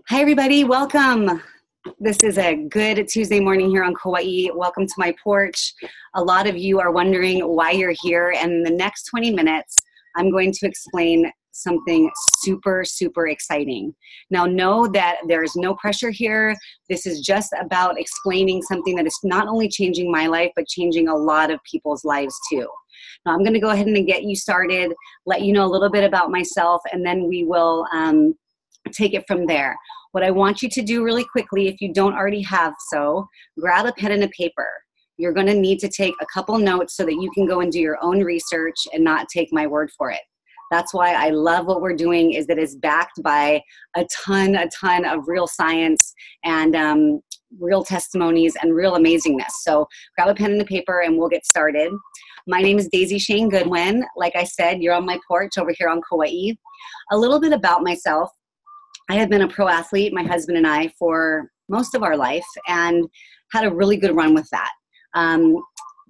Hi, everybody. Welcome. This is a good Tuesday morning here on Kauai. Welcome to my porch. A lot of you are wondering why you're here. And in the next 20 minutes, I'm going to explain something super, super exciting. Now, know that there's no pressure here. This is just about explaining something that is not only changing my life, but changing a lot of people's lives too. Now, I'm going to go ahead and get you started, let you know a little bit about myself, and then we will take it from there. What I want you to do really quickly, if you don't already have so, grab a pen and a paper. You're going to need to take a couple notes so that you can go and do your own research and not take my word for it. That's why I love what we're doing, is that it's backed by a ton of real science and real testimonies and real amazingness. So grab a pen and a paper and we'll get started. My name is Daisy Shane Goodwin. Like I said, you're on my porch over here on Kauai. A little bit about myself. I have been a pro athlete, my husband and I, for most of our life, and had a really good run with that.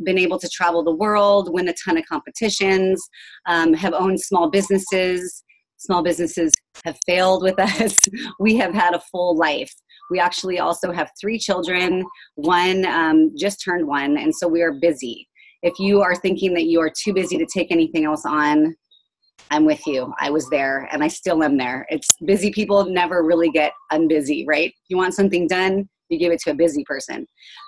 Been able to travel the world, win a ton of competitions, have owned small businesses. Small businesses have failed with us. We have had a full life. We actually also have 3 children. One just turned 1, and so we are busy. If you are thinking that you are too busy to take anything else on, I'm with you. I was there and I still am there. It's busy people never really get unbusy, right? You want something done, you give it to a busy person.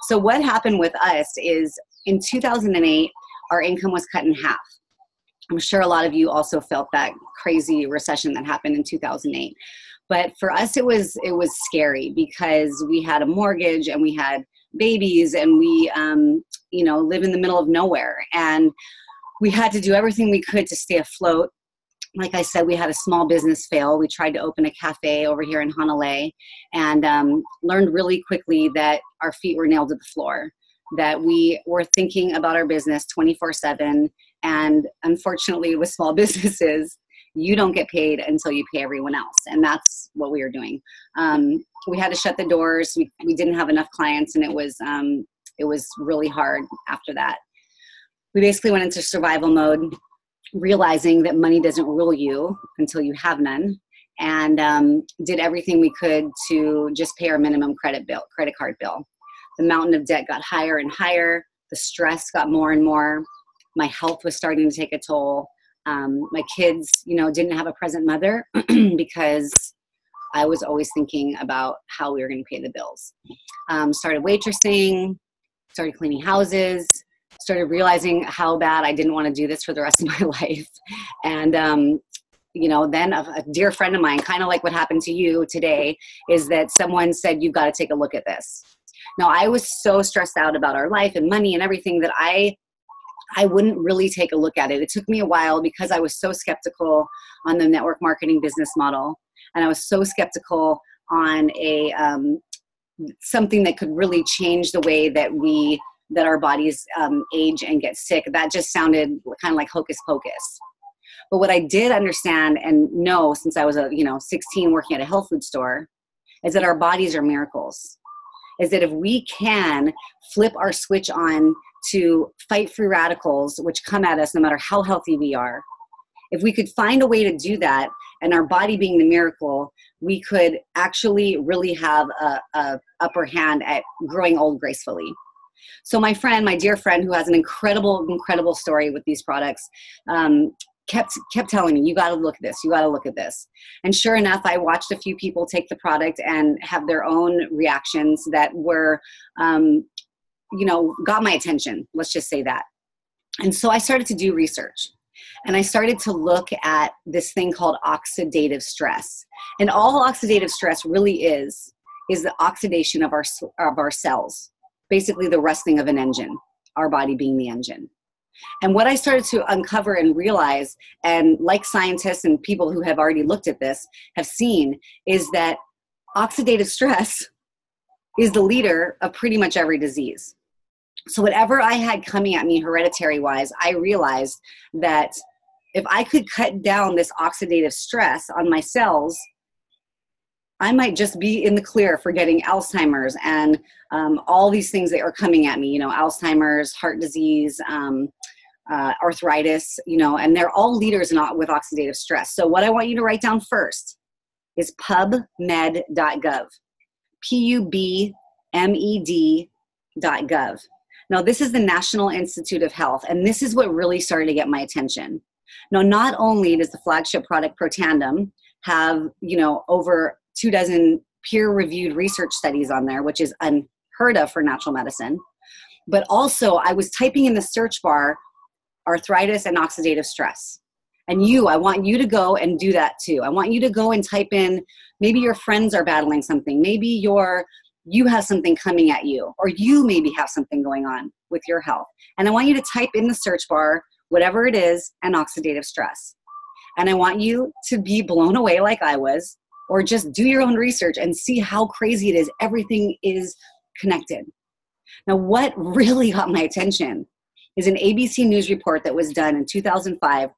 So what happened with us is in 2008, our income was cut in half. I'm sure a lot of you also felt that crazy recession that happened in 2008. But for us, it was scary because we had a mortgage and we had babies and we, live in the middle of nowhere. And we had to do everything we could to stay afloat. Like I said, we had a small business fail. We tried to open a cafe over here in Honolulu and learned really quickly that our feet were nailed to the floor, that we were thinking about our business 24/7. And unfortunately, with small businesses, you don't get paid until you pay everyone else. And that's what we were doing. We had to shut the doors. We didn't have enough clients, and it was really hard after that. We basically went into survival mode, realizing that money doesn't rule you until you have none, and did everything we could to just pay our minimum credit card bill. The mountain of debt got higher and higher. The stress got more and more. My health was starting to take a toll. My kids, didn't have a present mother because I was always thinking about how we were going to pay the bills. Started waitressing, started cleaning houses, started realizing how bad I didn't want to do this for the rest of my life. And, then a dear friend of mine, kind of like what happened to you today, is that someone said, you've got to take a look at this. Now, I was so stressed out about our life and money and everything that I wouldn't really take a look at it. It took me a while because I was so skeptical on the network marketing business model. And I was so skeptical on something that could really change the way that our bodies age and get sick. That just sounded kind of like hocus pocus. But what I did understand and know since I was 16 working at a health food store is that our bodies are miracles. Is that if we can flip our switch on to fight free radicals, which come at us no matter how healthy we are, if we could find a way to do that, and our body being the miracle, we could actually really have a upper hand at growing old gracefully. So my dear friend, who has an incredible story with these products, kept telling me, you got to look at this. You got to look at this. And sure enough, I watched a few people take the product and have their own reactions that were, got my attention. Let's just say that. And so I started to do research. And I started to look at this thing called oxidative stress. And all oxidative stress really is the oxidation of our cells. Basically the rusting of an engine, our body being the engine. And what I started to uncover and realize, and like scientists and people who have already looked at this have seen, is that oxidative stress is the leader of pretty much every disease. So whatever I had coming at me hereditary-wise, I realized that if I could cut down this oxidative stress on my cells, I might just be in the clear for getting Alzheimer's and all these things that are coming at me, Alzheimer's, heart disease, arthritis, and they're all leaders with oxidative stress. So what I want you to write down first is pubmed.gov. PUBMED.gov. Now, this is the National Institute of Health, and this is what really started to get my attention. Now, not only does the flagship product Protandim have, over 24 peer-reviewed research studies on there, which is unheard of for natural medicine, but also I was typing in the search bar arthritis and oxidative stress. And I want you to go and do that too. I want you to go and type in, maybe your friends are battling something. Maybe you have something coming at you, or you maybe have something going on with your health. And I want you to type in the search bar, whatever it is, and oxidative stress. And I want you to be blown away like I was, or just do your own research and see how crazy it is. Everything is connected. Now, what really got my attention is an ABC News report that was done in 2005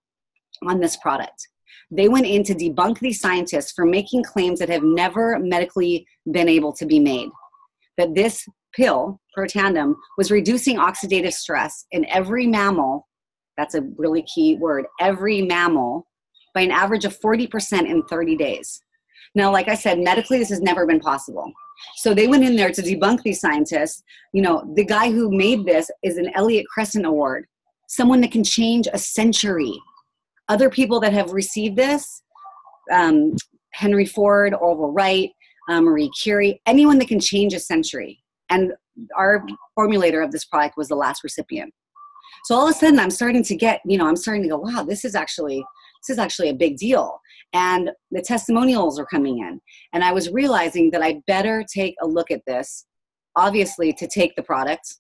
on this product. They went in to debunk these scientists for making claims that have never medically been able to be made. That this pill, Protandim, was reducing oxidative stress in every mammal, that's a really key word, every mammal, by an average of 40% in 30 days. Now, like I said, medically, this has never been possible. So they went in there to debunk these scientists. The guy who made this is an Elliott Crescent Award, someone that can change a century. Other people that have received this, Henry Ford, Orville Wright, Marie Curie, anyone that can change a century. And our formulator of this product was the last recipient. So all of a sudden I'm starting to go, wow, this is actually a big deal. And the testimonials are coming in. And I was realizing that I better take a look at this, obviously to take the product,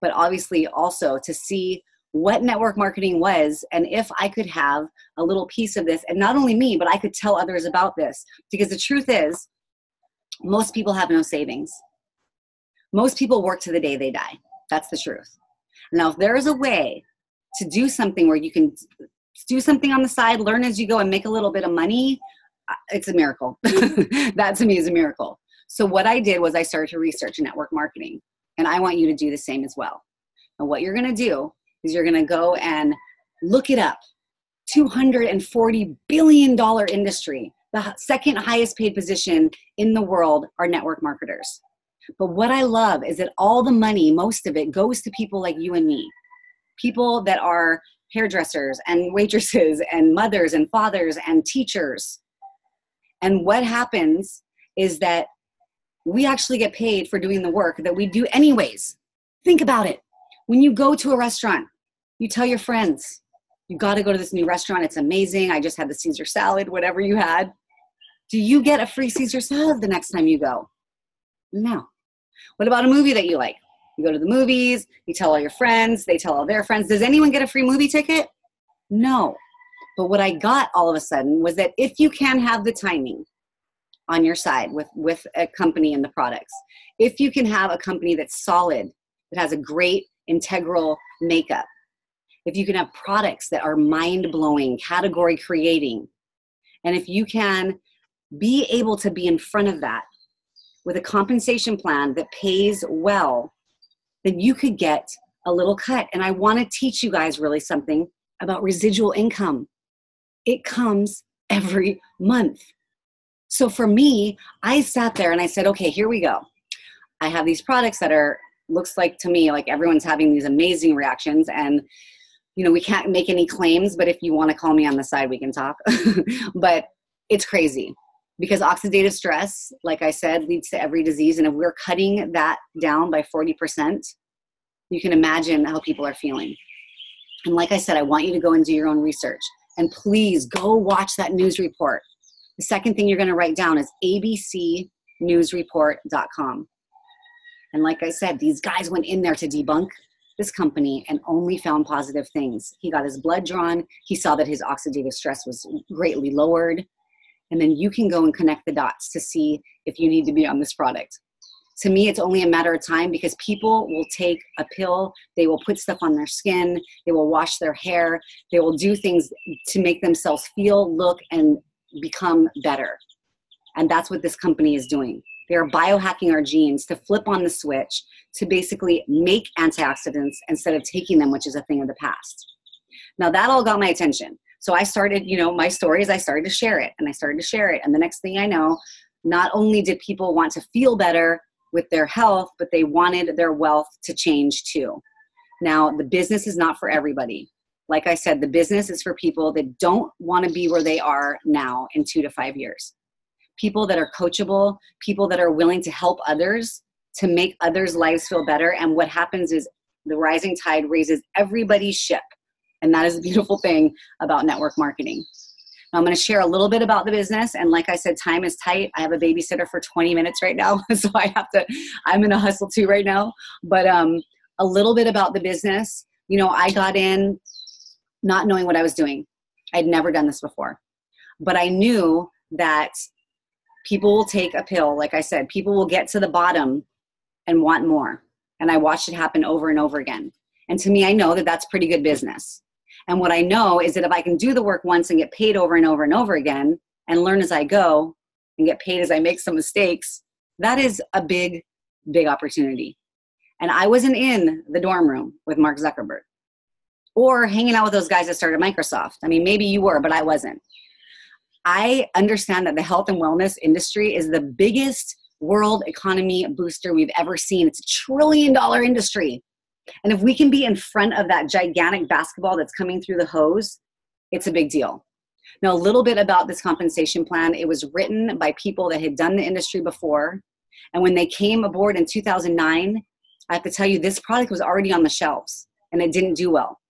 but obviously also to see what network marketing was, and if I could have a little piece of this, and not only me, but I could tell others about this. Because the truth is, most people have no savings. Most people work to the day they die. That's the truth. Now, if there is a way to do something where you can do something on the side, learn as you go, and make a little bit of money, it's a miracle. That to me is a miracle. So what I did was I started to research network marketing, and I want you to do the same as well. And what you're going to do is you're going to go and look it up. $240 billion industry. The second highest paid position in the world are network marketers. But what I love is that all the money, most of it, goes to people like you and me. People that are hairdressers and waitresses and mothers and fathers and teachers. And what happens is that we actually get paid for doing the work that we do anyways. Think about it. When you go to a restaurant, you tell your friends, you got to go to this new restaurant. It's amazing. I just had the Caesar salad, whatever you had. Do you get a free Caesar salad the next time you go? No. What about a movie that you like? You go to the movies, you tell all your friends, they tell all their friends. Does anyone get a free movie ticket? No. But what I got all of a sudden was that if you can have the timing on your side with a company and the products, if you can have a company that's solid, that has a great integral makeup, if you can have products that are mind-blowing, category-creating, and if you can be able to be in front of that with a compensation plan that pays well, then you could get a little cut. And I want to teach you guys really something about residual income. It comes every month. So for me, I sat there and I said, okay, here we go. I have these products that looks like to me like everyone's having these amazing reactions, and we can't make any claims, but if you want to call me on the side, we can talk. But it's crazy because oxidative stress, like I said, leads to every disease. And if we're cutting that down by 40%, you can imagine how people are feeling. And like I said, I want you to go and do your own research. And please go watch that news report. The second thing you're going to write down is abcnewsreport.com. And like I said, these guys went in there to debunk this company and only found positive things. He got his blood drawn. He saw that his oxidative stress was greatly lowered. And then you can go and connect the dots to see if you need to be on this product. To me, it's only a matter of time because people will take a pill. They will put stuff on their skin. They will wash their hair. They will do things to make themselves feel, look, and become better. And that's what this company is doing. They are biohacking our genes to flip on the switch to basically make antioxidants instead of taking them, which is a thing of the past. Now that all got my attention. So I started, my stories, I started to share it and I started to share it. And the next thing I know, not only did people want to feel better with their health, but they wanted their wealth to change too. Now, the business is not for everybody. Like I said, the business is for people that don't want to be where they are now in 2 to 5 years. People that are coachable, people that are willing to help others, to make others' lives feel better. And what happens is the rising tide raises everybody's ship. And that is the beautiful thing about network marketing. Now, I'm going to share a little bit about the business. And like I said, time is tight. I have a babysitter for 20 minutes right now. So I'm in a hustle too right now. But a little bit about the business. I got in not knowing what I was doing. I'd never done this before. But I knew that people will take a pill. Like I said, people will get to the bottom and want more. And I watched it happen over and over again. And to me, I know that that's pretty good business. And what I know is that if I can do the work once and get paid over and over and over again and learn as I go and get paid as I make some mistakes, that is a big, big opportunity. And I wasn't in the dorm room with Mark Zuckerberg or hanging out with those guys that started Microsoft. I mean, maybe you were, but I wasn't. I understand that the health and wellness industry is the biggest world economy booster we've ever seen. It's $1 trillion industry. And if we can be in front of that gigantic basketball that's coming through the hose, it's a big deal. Now, a little bit about this compensation plan. It was written by people that had done the industry before. And when they came aboard in 2009, I have to tell you, this product was already on the shelves and it didn't do well.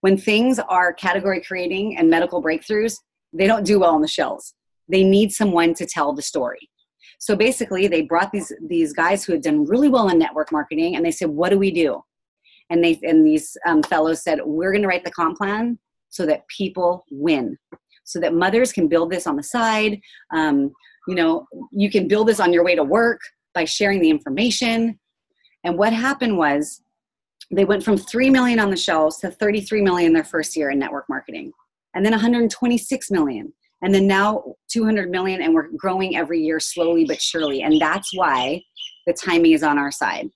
When things are category creating and medical breakthroughs, they don't do well on the shelves. They need someone to tell the story. So basically, they brought these guys who had done really well in network marketing, and they said, what do we do? And these fellows said, we're going to write the comp plan so that people win, so that mothers can build this on the side. You can build this on your way to work by sharing the information. And what happened was they went from 3 million on the shelves to 33 million their first year in network marketing, and then 126 million. And then now 200 million, and we're growing every year slowly but surely. And that's why the timing is on our side.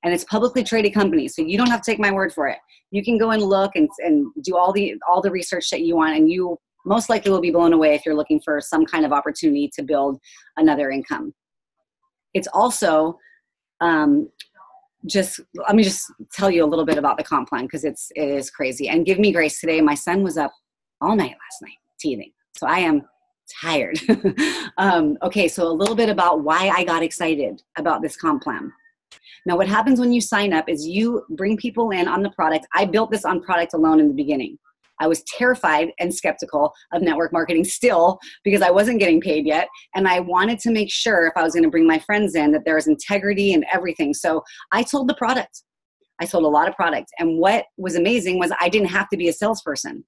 And it's publicly traded companies, so you don't have to take my word for it. You can go and look and do all the research that you want, and you most likely will be blown away if you're looking for some kind of opportunity to build another income. It's also let me just tell you a little bit about the comp plan, because it is crazy. And give me grace today. My son was up all night last night teething, so I am tired. Okay, so a little bit about why I got excited about this comp plan. Now, what happens when you sign up is you bring people in on the product. I built this on product alone in the beginning. I was terrified and skeptical of network marketing still, because I wasn't getting paid yet. And I wanted to make sure if I was going to bring my friends in that there was integrity and everything. So I sold the product. I sold a lot of product. And what was amazing was I didn't have to be a salesperson.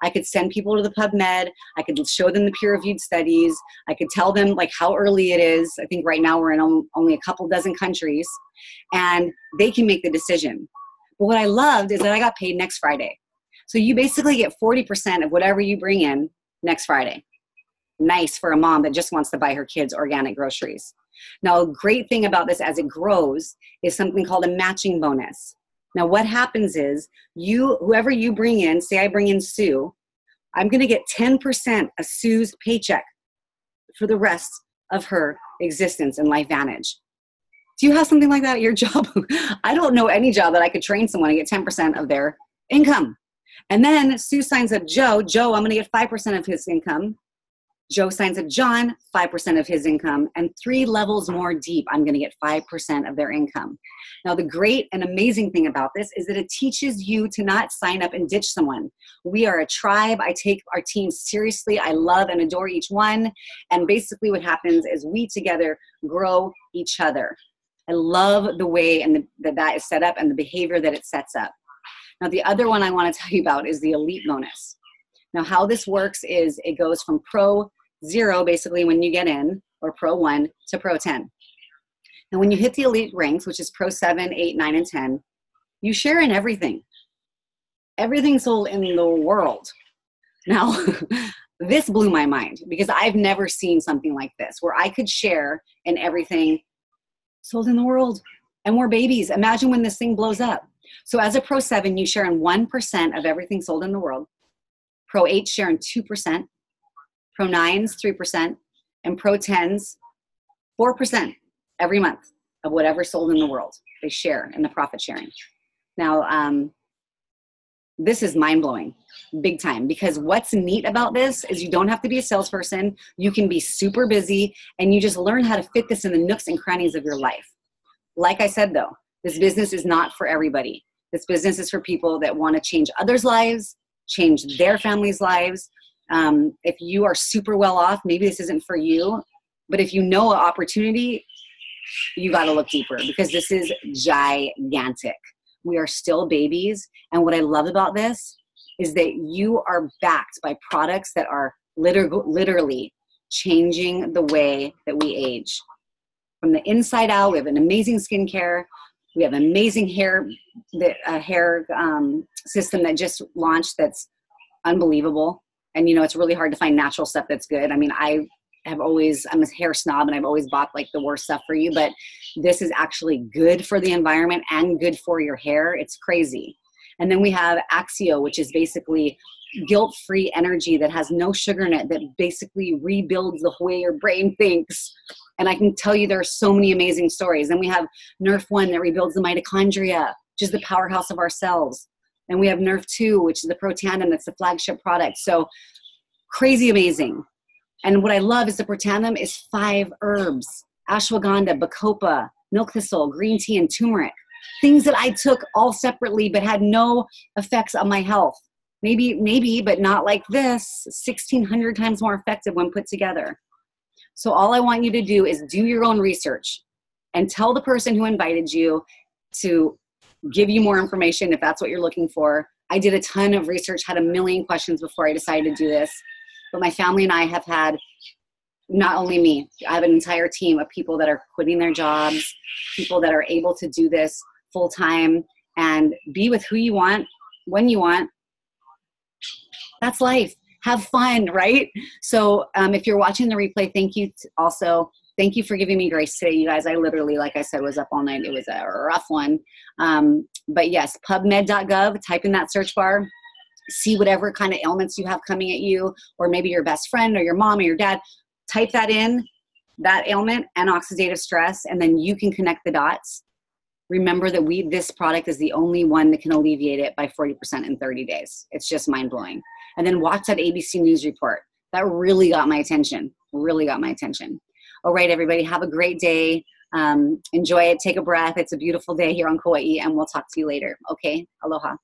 I could send people to the PubMed. I could show them the peer-reviewed studies. I could tell them like how early it is. I think right now we're in only a couple dozen countries, and they can make the decision. But what I loved is that I got paid next Friday. So you basically get 40% of whatever you bring in next Friday. Nice for a mom that just wants to buy her kids organic groceries. Now, a great thing about this as it grows is something called a matching bonus. Now, what happens is whoever you bring in, say I bring in Sue, I'm going to get 10% of Sue's paycheck for the rest of her existence in Lifevantage. Do you have something like that at your job? I don't know any job that I could train someone and get 10% of their income. And then Sue signs up Joe. Joe, I'm going to get 5% of his income. Joe signs up John, 5% of his income. And 3 levels more deep, I'm going to get 5% of their income. Now, the great and amazing thing about this is that it teaches you to not sign up and ditch someone. We are a tribe. I take our team seriously. I love and adore each one. And basically what happens is we together grow each other. I love the way and that is set up and the behavior that it sets up. Now, the other one I want to tell you about is the elite bonus. Now, how this works is it goes from Pro 0, basically when you get in, or Pro 1 to Pro 10. And when you hit the elite ranks, which is Pro 7, 8, 9, and 10, you share in everything. Everything sold in the world. Now, this blew my mind because I've never seen something like this where I could share in everything sold in the world. And we're babies. Imagine when this thing blows up. So as a Pro 7, you share in 1% of everything sold in the world. Pro 8 sharing 2%, Pro 9s 3%, and Pro 10s 4% every month of whatever's sold in the world. They share in the profit sharing. Now, this is mind-blowing, big time, because what's neat about this is you don't have to be a salesperson. You can be super busy, and you just learn how to fit this in the nooks and crannies of your life. Like I said, though, this business is not for everybody. This business is for people that want to change others' lives, change their families' lives. If you are super well off, maybe this isn't for you, but if you know an opportunity, you got to look deeper, because this is gigantic. We are still babies. And what I love about this is that you are backed by products that are literally changing the way that we age. From the inside out, we have an amazing skincare. We have an amazing hair system that just launched that's unbelievable. And, you know, it's really hard to find natural stuff that's good. I mean, I'm a hair snob, and I've always bought like the worst stuff for you, but this is actually good for the environment and good for your hair. It's crazy. And then we have Axio, which is basically guilt-free energy that has no sugar in it, that basically rebuilds the way your brain thinks. And I can tell you there are so many amazing stories. And we have Nerf 1 that rebuilds the mitochondria, which is the powerhouse of our cells. And we have Nerf 2, which is the Pro Tandem, that's the flagship product. So crazy amazing. And what I love is the Pro Tandem is 5 herbs: ashwagandha, bacopa, milk thistle, green tea, and turmeric. Things that I took all separately but had no effects on my health. Maybe, but not like this. 1,600 times more effective when put together. So all I want you to do is do your own research and tell the person who invited you to give you more information if that's what you're looking for. I did a ton of research, had a million questions before I decided to do this. But my family and I have had, not only me, I have an entire team of people that are quitting their jobs, people that are able to do this full time and be with who you want, when you want. That's life. Have fun, right? So if you're watching the replay, thank you also. Thank you for giving me grace today, you guys. I literally, like I said, was up all night. It was a rough one. But yes, pubmed.gov, type in that search bar. See whatever kind of ailments you have coming at you, or maybe your best friend or your mom or your dad. Type that in, that ailment and oxidative stress, and then you can connect the dots. Remember that this product is the only one that can alleviate it by 40% in 30 days. It's just mind-blowing. And then watch that ABC News report. That really got my attention. All right, everybody, have a great day. Enjoy it. Take a breath. It's a beautiful day here on Kauai, and we'll talk to you later. Okay? Aloha.